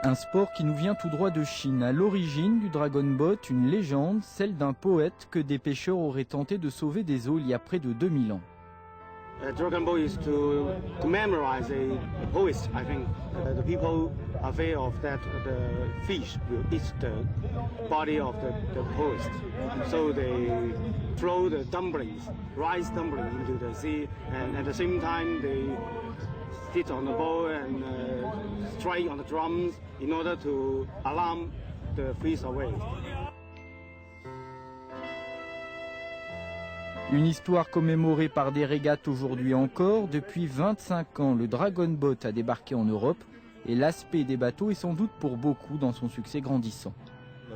Un sport qui nous vient tout droit de Chine. À l'origine du Dragon Boat, une légende, celle d'un poète que des pêcheurs auraient tenté de sauver des eaux il y a près de 2000 ans. Dragon Boat is to commemorate a poet, I think. The people are afraid of that the fish will eat the body of the poet. So they throw the dumplings, rice dumplings into the sea, and at the same time they sit on the boat and strike on the drums in order to alarm the fish away. Une histoire commémorée par des régates aujourd'hui encore. Depuis 25 ans, le Dragon Boat a débarqué en Europe et l'aspect des bateaux est sans doute pour beaucoup dans son succès grandissant.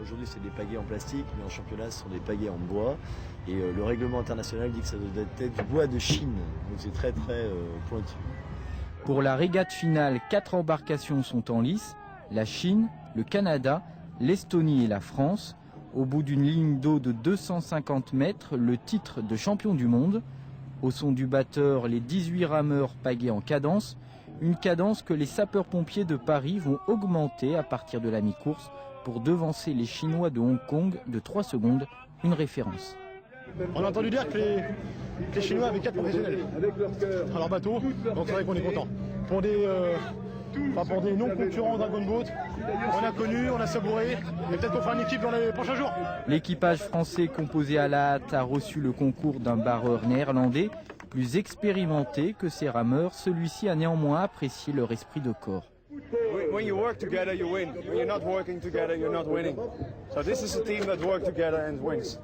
Aujourd'hui, c'est des pagaies en plastique, mais en championnat, ce sont des pagaies en bois. Et le règlement international dit que ça doit être du bois de Chine. Donc c'est très pointu. Pour la régate finale, 4 embarcations sont en lice. La Chine, le Canada, l'Estonie et la France. Au bout d'une ligne d'eau de 250 mètres, le titre de champion du monde. Au son du batteur, les 18 rameurs pagaient en cadence. Une cadence que les sapeurs-pompiers de Paris vont augmenter à partir de la mi-course pour devancer les Chinois de Hong Kong de 3 secondes, une référence. On a entendu dire que les Chinois avaient 4 professionnels à leur bateau, donc c'est vrai qu'on est content. Pour des non-concurrents Dragon Boat, on a connu, on a savouré, et peut-être qu'on fera une équipe dans les prochains jours. L'équipage français composé à la hâte a reçu le concours d'un barreur néerlandais. Plus expérimenté que ses rameurs, celui-ci a néanmoins apprécié leur esprit de corps. When you work together, you win. When you're not working together, you're not winning. So this is a team that works together and wins.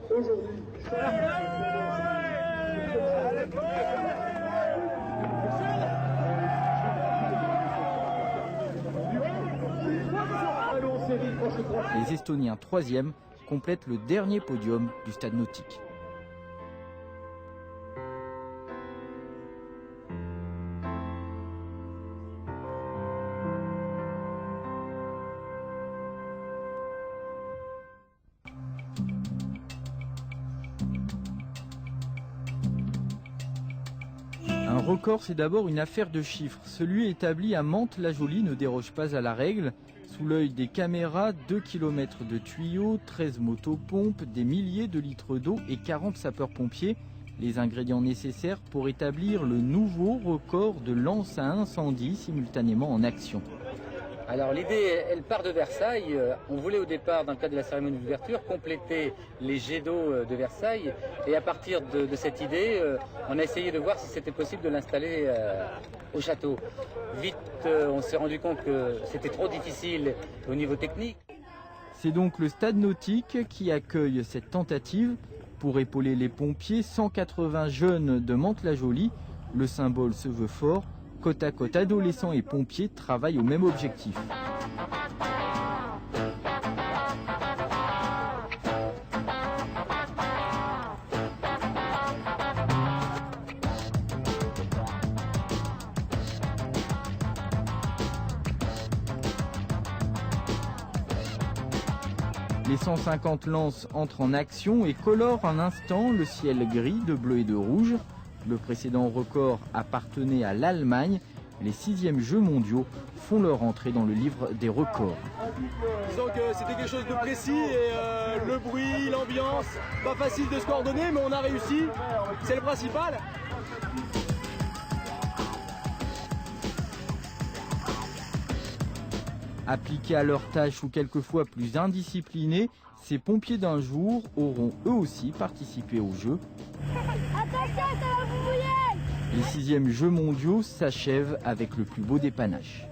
Les Estoniens 3e complètent le dernier podium du stade nautique. Un record, c'est d'abord une affaire de chiffres. Celui établi à Mantes-la-Jolie ne déroge pas à la règle. Sous l'œil des caméras, 2 km de tuyaux, 13 motopompes, des milliers de litres d'eau et 40 sapeurs-pompiers. Les ingrédients nécessaires pour établir le nouveau record de lance à incendie simultanément en action. Alors l'idée, elle part de Versailles. On voulait au départ, dans le cadre de la cérémonie d'ouverture, compléter les jets d'eau de Versailles. Et à partir de cette idée, on a essayé de voir si c'était possible de l'installer au château. Vite, on s'est rendu compte que c'était trop difficile au niveau technique. C'est donc le stade nautique qui accueille cette tentative. Pour épauler les pompiers, 180 jeunes de Mantes-la-Jolie. Le symbole se veut fort. Côte à côte, adolescents et pompiers travaillent au même objectif. Les 150 lances entrent en action et colorent un instant le ciel gris de bleu et de rouge. Le précédent record appartenait à l'Allemagne. Les 6e Jeux mondiaux font leur entrée dans le livre des records. Disons que c'était quelque chose de précis et le bruit, l'ambiance, pas facile de se coordonner, mais on a réussi, c'est le principal. Appliqués à leur tâche ou quelquefois plus indisciplinés, ces pompiers d'un jour auront eux aussi participé aux Jeux. Attention, ça va vous mouiller! Les 6e Jeux mondiaux s'achèvent avec le plus beau des panaches.